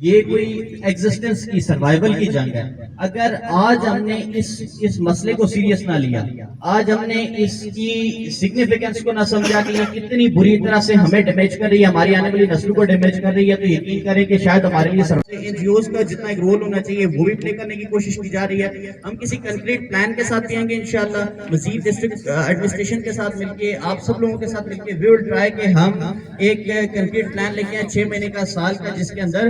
ये कोई एग्जिस्टेंस की सर्वाइवल की जंग है। अगर आज हमने इस मसले को सीरियस ना लिया, आज हमने इसकी सिग्निफिकेंस को ना समझा कि ये कितनी बुरी तरह से हमें डैमेज कर रही है, हमारी आने वाली नस्लों को डैमेज कर रही है, तो यकीन करें कि शायद हमारे लिए एनजीओज का जितना एक रोल होना चाहिए वो भी प्ले करने की कोशिश की जा रही है। हम किसी कंक्रीट प्लान के साथ आएंगे इंशाल्लाह, मजीद डिस्ट्रिक्ट एडमिनिस्ट्रेशन के साथ मिलके, आप सब लोगों के साथ मिलके वी विल ट्राई कि हम एक कंक्रीट प्लान लेके आए 6 महीने का, साल का, जिसके अंदर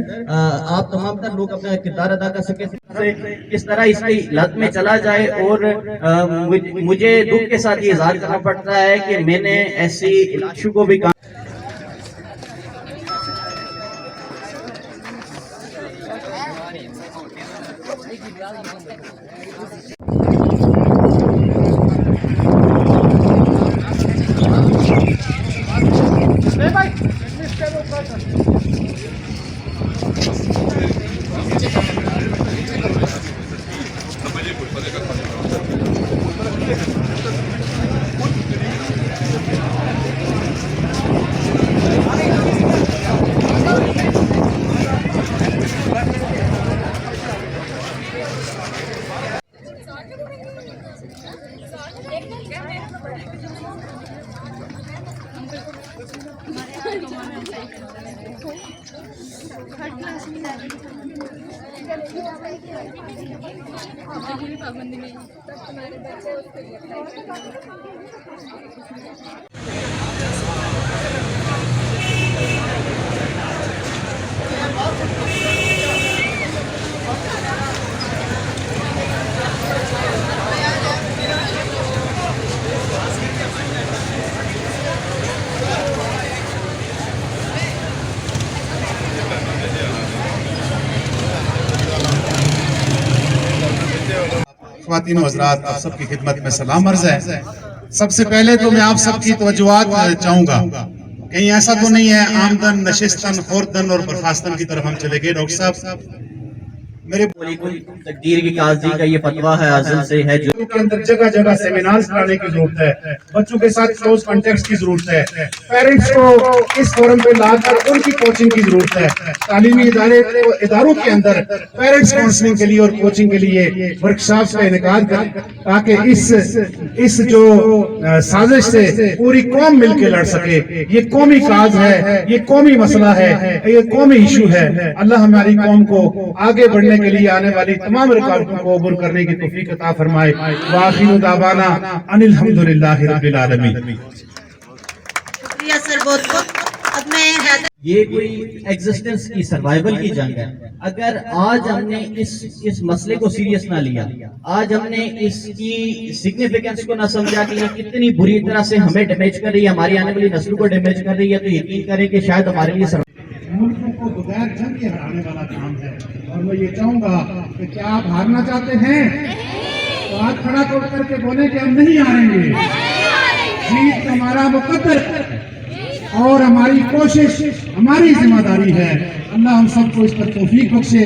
आप तमाम तर लोग अपना किरदार अदा कर सके, किस तरह इसकी लत में चला जाए। और मुझे दुख के साथ ये इज़हार करना पड़ता है कि मैंने ऐसी इलाशों को भी पाबंदी नहीं तब तुम्हारे बच्चे ख्वातीन और हज़रात, आप सबकी खिदमत में सलाम अर्ज़ है। सबसे पहले तो मैं आप सबकी तवज्जुआत चाहूँगा, कहीं ऐसा तो नहीं है आमदन नशिस्तन खुर्दन और बर्खास्तन की तरफ हम चले गए। डॉक्टर साहब, मेरे तकदीर की काजी का ये फतवा है अज़ल से है, जो के अंदर जगह जगह सेमिनार्स कराने की जरूरत है, बच्चों के साथ क्लोज कॉन्टेक्ट की जरूरत है, पेरेंट्स को इस फोरम पे लाकर उनकी कोचिंग की जरूरत है, तालीमी इदारों के अंदर पेरेंट्स काउंसलिंग के लिए और कोचिंग के लिए वर्कशॉप्स का इनेकाद कर, ताकि इस जो साजिश से पूरी कौम मिलकर लड़ सके। ये कौमी काज है, ये कौमी मसला है, ये कौमी इशू है। अल्लाह हमारी कौम को आगे बढ़ने के लिए आने वाली तमाम रुकावटों को अबूर करने की तौफीक अता फरमाए। वाखिरु दावाना अनिल हम्दुलिल्लाहि रब्बिल आलमीन। शुक्रिया सर बहुत बहुत। अब मैं ये कोई एग्जिस्टेंस की सर्वाइवल की जंग है। अगर आज हमने इस मसले को सीरियस ना लिया, आज हमने इसकी सिग्निफिकेंस को ना समझा कि ये कितनी बुरी तरह से हमें डैमेज कर रही है, हमारी आने वाली नस्लों को डैमेज कर रही है, तो यकीन करें कि शायद हमारे लिए मुल्कों को बगैर जंग के हराने वाला काम है। और मैं ये चाहूंगा कि क्या आप हारना चाहते हैं तो हाथ खड़ा करके बोले कि हम नहीं हारेंगे। जीत हमारा मुकद्दर और हमारी कोशिश, हमारी जिम्मेदारी है। अल्लाह हम सबको इस पर तौफीक बख्शे।